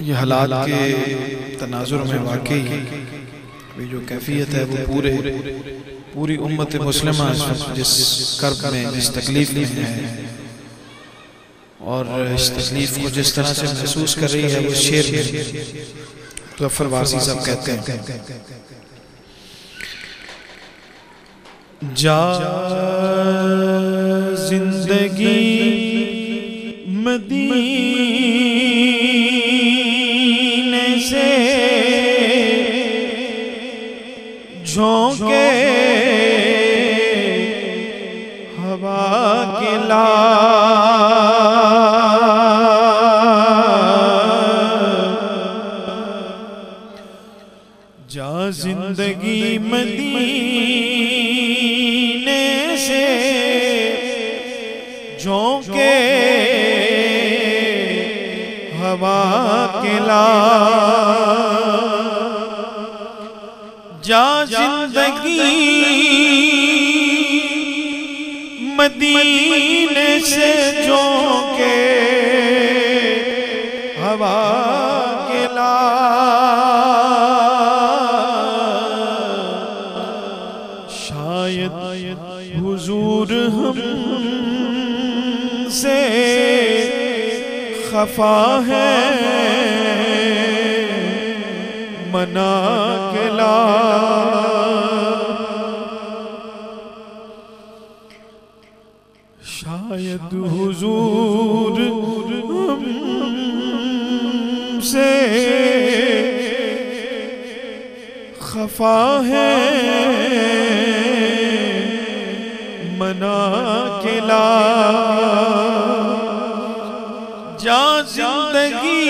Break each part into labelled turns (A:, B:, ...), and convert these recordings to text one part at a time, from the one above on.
A: ये हालात के तनाजुर में वाकई ये जो कैफियत है वो पूरी उम्मत मुस्लिमा जिस कर्ब में, जिस तकलीफ में है और इस तकलीफ को जिस तरह से महसूस कर रही है, वो शेर में मुज़फ़्फ़र वासी साहब कहते हैं, जा जिंदगी मदीने से झोंके हवा के ला, जा जिंदगी मदीने से झोंके हवा के ला, जा जिंदगी मदीने से झोंके हवा के ला, शायद हुजूर हमसे खफा है मना के ला, शायद हुजूर हमसे खफा है मना के ला, जा जिंदगी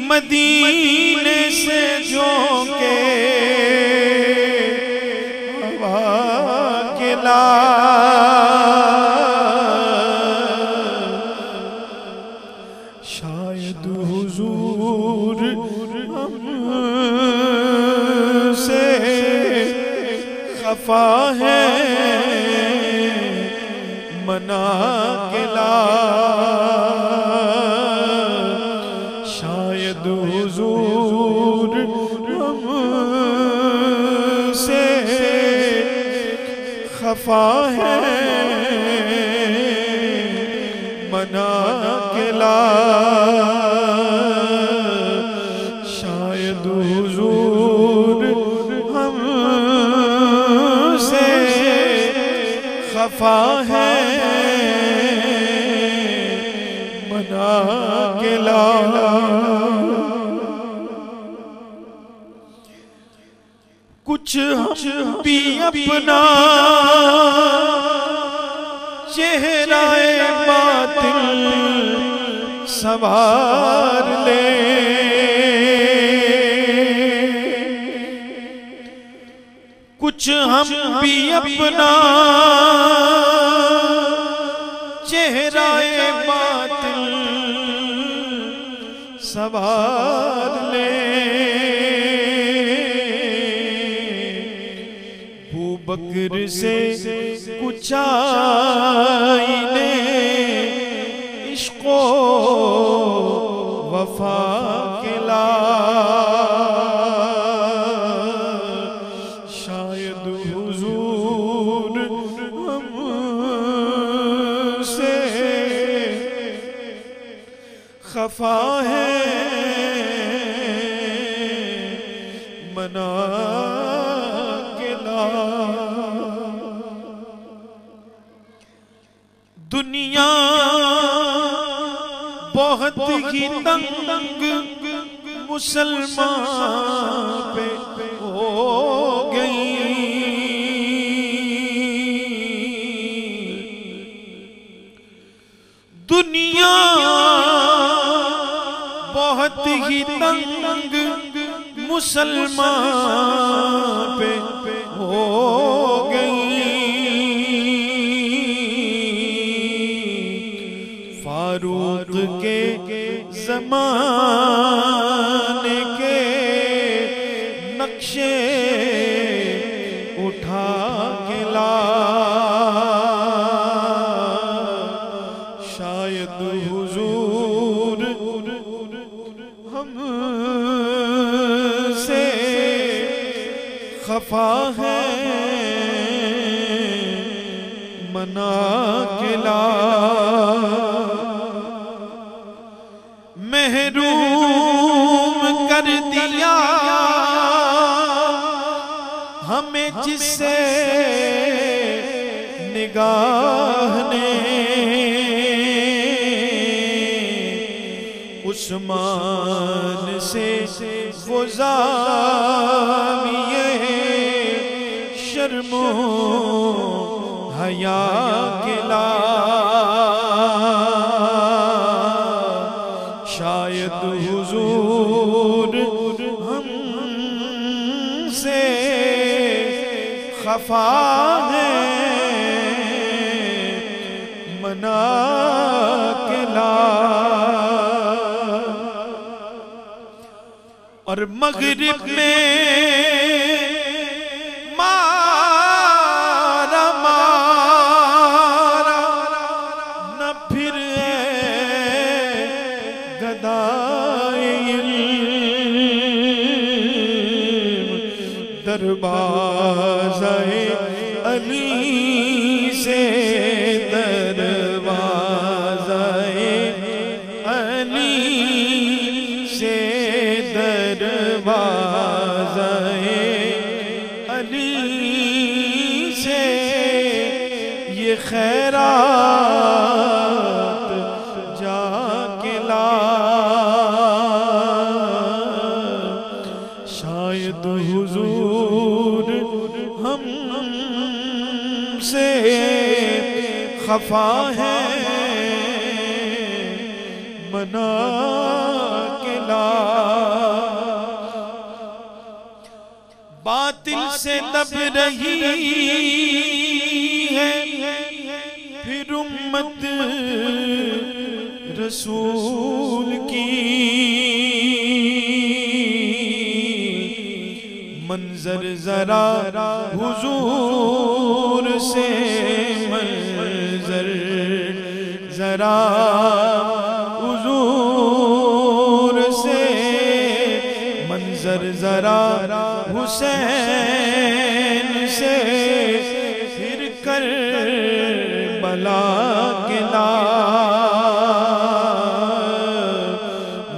A: मदीने से झोंके हवा के ला, शायद हुजूर हमसे खफा है मना के ला, शायद हुजूर हमसे खफा है मना के ला, शायद हुजूर हमसे खफा है मना के ला, कुछ हम भी अपना चेहराए बातिल सवार ले, कुछ हम भी अपना चेहराए बातिल सवार ले, अबू बकर से कुछ आईने इश्क़ो वफा के ला, शायद हुजूर हमसे खफा है मना के ला, दुनिया बहुत ही तंग मुसलमान पे हो गई, दुनिया बहुत ही तंग मुसलमान पे हो गई, फारूक के ज़माने के नक्शे उठा के ला, शायद हुजूर खफा है मना के ला, महरूम कर दिया हमें जिससे निगाह ने, उस्मान से वो ज़ाविये शर्मो हया के ला, शायद हुजूर हमसे खफा है मना के ला, और मगरिब में मारा मारा न फिर गदाए दरवाज़े अली से, दरवाज़े अली से, दरवाज़े अली से ये खैरात जाके ला, शायद हुजूर हमसे खफा है मना के ला, बातिल से दब रही है फिर उम्मत रसूल की, मंजर जरा हुजूर से, मंजर जरा हुजूर से, मंजर जरा हुसैन से फिर कर बला के ला,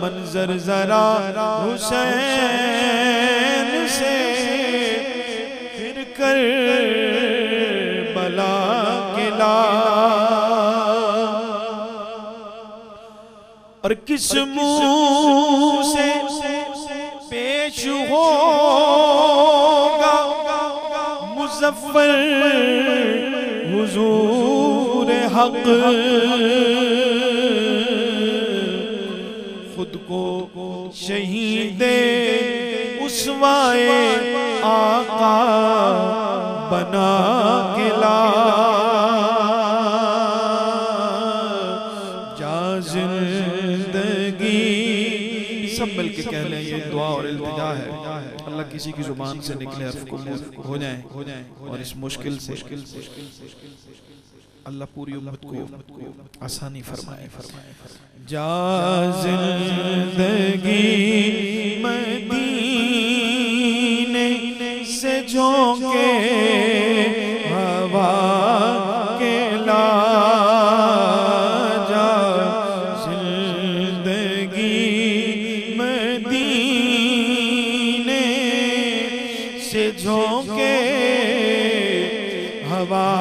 A: मंजर जरा हुसैन से फिर कर बला के ला, और किस मुंह से पेश होगा मुज़फ़्फ़र हुजूर हक़, खुद को शहीद उसवाए आका बना के ला, जा जिंदगी सब मिलके कह लें, ये दुआ और इल्तिजा है, अल्लाह किसी की जुबान से निकले हर्फ को हो जाए, और इस मुश्किल से अल्लाह पूरी उम्मत को आसानी फरमाए। जा जिंदगी मदीने से झोंके हवा के ला, जा जिंदगी मदीने से झोंके हवा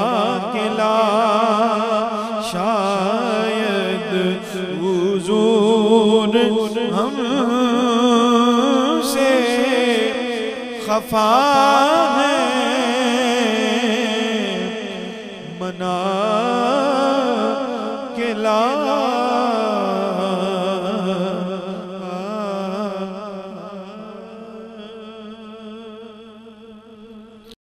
A: के ला, शायद हुजूर हमसे खफा है मना के ला।